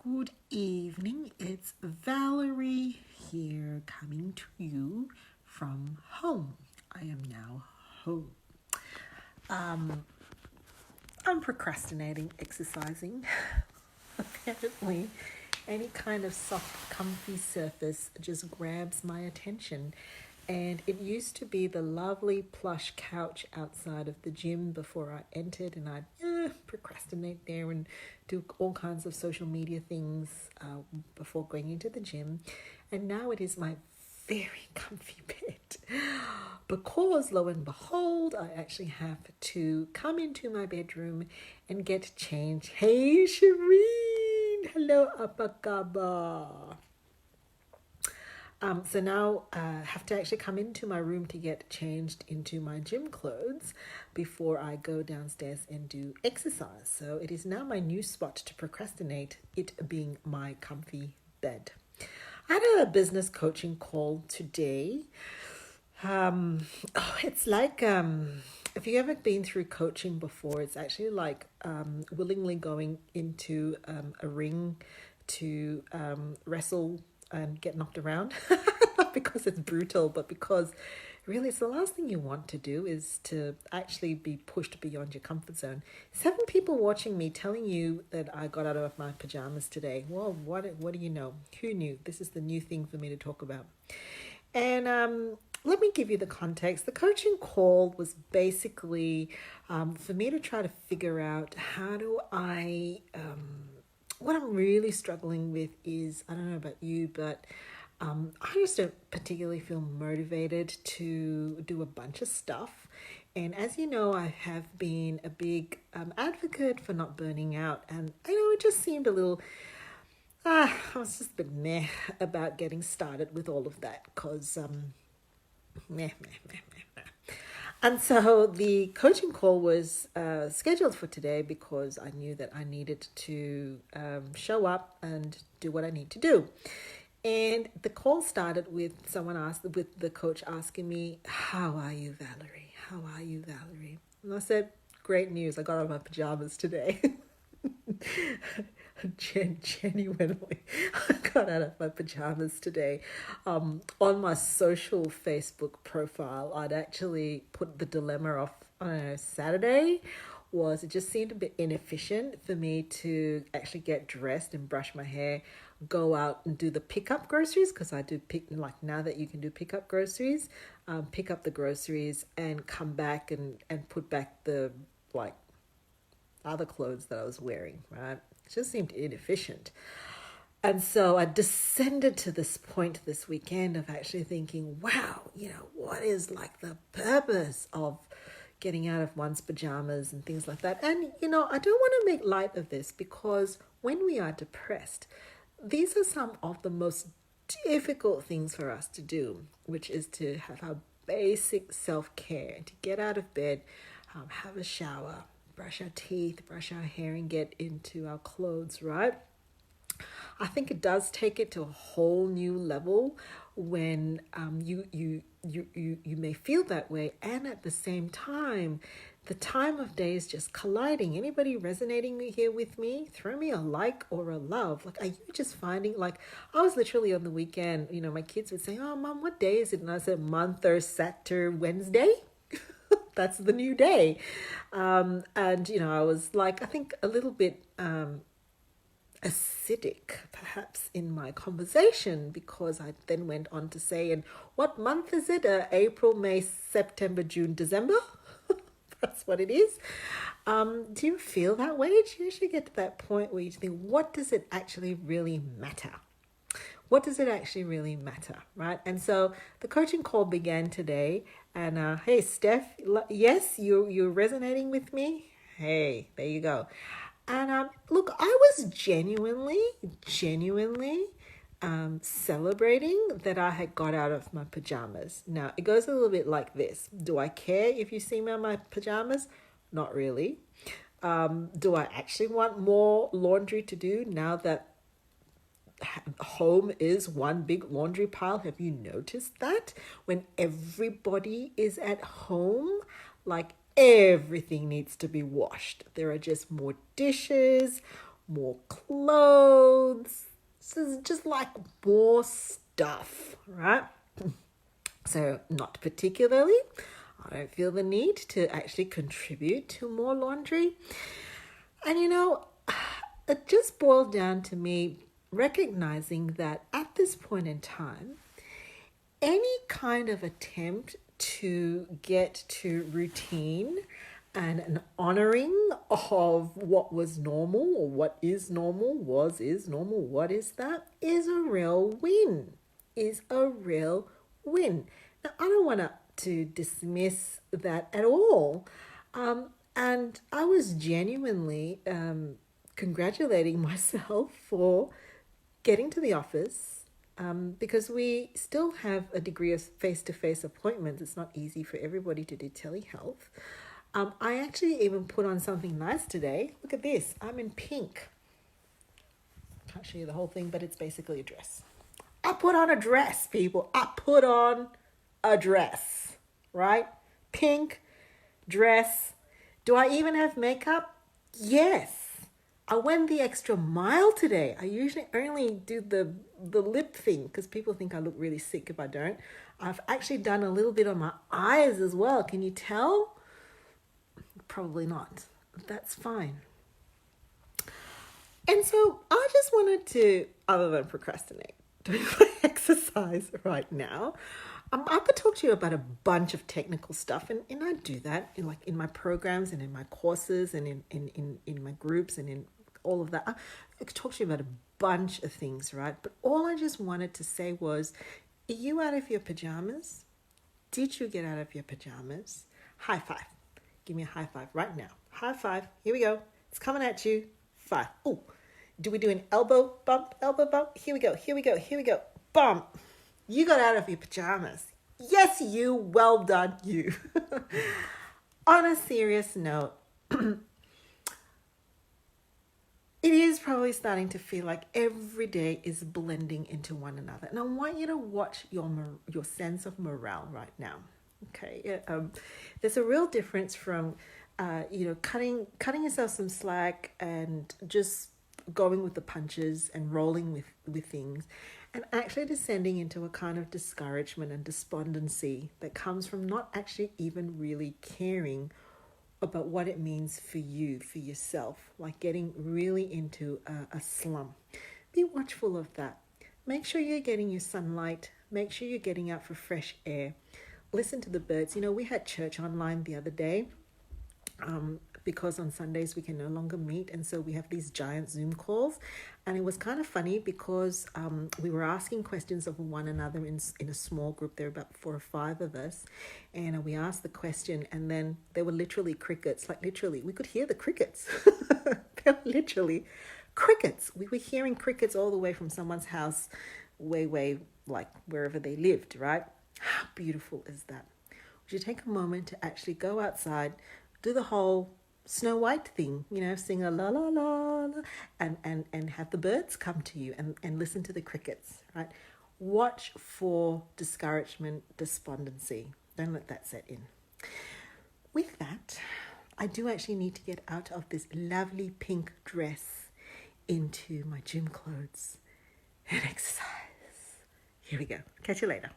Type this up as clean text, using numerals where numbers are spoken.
Good evening. It's Valerie here coming to you from home. I am now home. Um, I'm procrastinating exercising. Apparently, any kind of soft, comfy surface just grabs my attention. And it used to be the lovely plush couch outside of the gym before I entered, and I'd procrastinate there and do all kinds of social media things before going into the gym. And now it is my very comfy bed because lo and behold, I actually have to come into my bedroom and get changed. Hey Shireen, hello Apakaba. So now I have to actually come into my room to get changed into my gym clothes before I go downstairs and do exercise. So it is now my new spot to procrastinate, it being my comfy bed. I had a business coaching call today. It's like if you've ever been through coaching before, it's actually like willingly going into a ring to wrestle and get knocked around. Not because it's brutal, but because really it's the last thing you want to do is to actually be pushed beyond your comfort zone. 7 people watching me telling you that I got out of my pajamas today. Well, what do you know? Who knew? This is the new thing for me to talk about. And let me give you the context. The coaching call was basically for me to try to figure out how do I what I'm really struggling with is, I don't know about you, but I just don't particularly feel motivated to do a bunch of stuff. And as you know, I have been a big advocate for not burning out. And I know it just seemed a little, I was just a bit meh about getting started with all of that because meh, meh, meh, meh, meh. And so the coaching call was scheduled for today because I knew that I needed to show up and do what I need to do. And the call started with with the coach asking me, "How are you, Valerie? How are you, Valerie?" And I said, "Great news! I got out of my pajamas today." Genuinely, I got out of my pajamas today. On my social Facebook profile, I'd actually put the dilemma of, I don't know, Saturday was it just seemed a bit inefficient for me to actually get dressed and brush my hair, go out and do the pickup groceries because I do pick, like now that you can do pickup groceries, pick up the groceries and come back and put back the like other clothes that I was wearing, right? It just seemed inefficient. And so I descended to this point this weekend of actually thinking, wow, what is like the purpose of getting out of one's pajamas and things like that? And, I don't want to make light of this because when we are depressed, these are some of the most difficult things for us to do, which is to have our basic self-care, to get out of bed, have a shower, brush our teeth, brush our hair, and get into our clothes, right? I think it does take it to a whole new level when you may feel that way, and at the same time, the time of day is just colliding. Anybody resonating here with me? Throw me a like or a love. Like, are you just finding, like, I was literally on the weekend, my kids would say, "Oh, Mom, what day is it?" And I said, "Month Saturday, Wednesday." That's the new day. And, I was like, I think a little bit acidic perhaps in my conversation because I then went on to say, and what month is it? April, May, September, June, December? That's what it is. Do you feel that way? Do you usually get to that point where you think, what does it actually really matter? What does it actually really matter, right? And so the coaching call began today, and hey, Steph, yes, you're resonating with me. Hey, there you go. And look, I was genuinely celebrating that I had got out of my pajamas. Now, it goes a little bit like this. Do I care if you see me in my pajamas? Not really. Do I actually want more laundry to do now that home is one big laundry pile? Have you noticed that? When everybody is at home, like everything needs to be washed. There are just more dishes, more clothes. This is just like more stuff, right? So, not particularly. I don't feel the need to actually contribute to more laundry. And it just boiled down to me recognizing that at this point in time, any kind of attempt to get to routine and an honoring of what was normal or what is normal, is normal, what is that, is a real win. Is a real win. Now, I don't want to dismiss that at all. And I was genuinely congratulating myself for getting to the office because we still have a degree of face-to-face appointments. It's not easy for everybody to do telehealth. I actually even put on something nice today. Look at this. I'm in pink. Can't show you the whole thing, but it's basically a dress. I put on a dress, people. I put on a dress, right? Pink dress. Do I even have makeup? Yes. I went the extra mile today. I usually only do the lip thing because people think I look really sick if I don't. I've actually done a little bit on my eyes as well. Can you tell? Probably not. That's fine. And so I just wanted to, other than procrastinate, doing my exercise right now, I could talk to you about a bunch of technical stuff, and I do that in my programs and in my courses and in my groups and in all of that. I could talk to you about a bunch of things, right? But all I just wanted to say was, are you out of your pajamas? Did you get out of your pajamas? High five. Give me a high five right now. High five. Here we go. It's coming at you. 5. Oh, do we do an elbow bump? Elbow bump. Here we go. Here we go. Here we go. Bump. You got out of your pajamas. Yes, you. Well done, you. On a serious note, it is probably starting to feel like every day is blending into one another. And I want you to watch your sense of morale right now. Okay, there's a real difference from, cutting yourself some slack and just going with the punches and rolling with things, and actually descending into a kind of discouragement and despondency that comes from not actually even really caring about what it means for you, for yourself, like getting really into a slump. Be watchful of that. Make sure you're getting your sunlight. Make sure you're getting out for fresh air. Listen to the birds. We had church online the other day because on Sundays we can no longer meet, and so we have these giant Zoom calls, and it was kind of funny because we were asking questions of one another in a small group. There were about 4 or 5 of us, and we asked the question, and then there were literally crickets. Like literally, we could hear the crickets. They were literally crickets. We were hearing crickets all the way from someone's house, way like wherever they lived, right? How beautiful is that? Would you take a moment to actually go outside, do the whole Snow White thing, sing a la la la, la and have the birds come to you and listen to the crickets, right? Watch for discouragement, despondency. Don't let that set in. With that, I do actually need to get out of this lovely pink dress into my gym clothes and exercise. Here we go. Catch you later.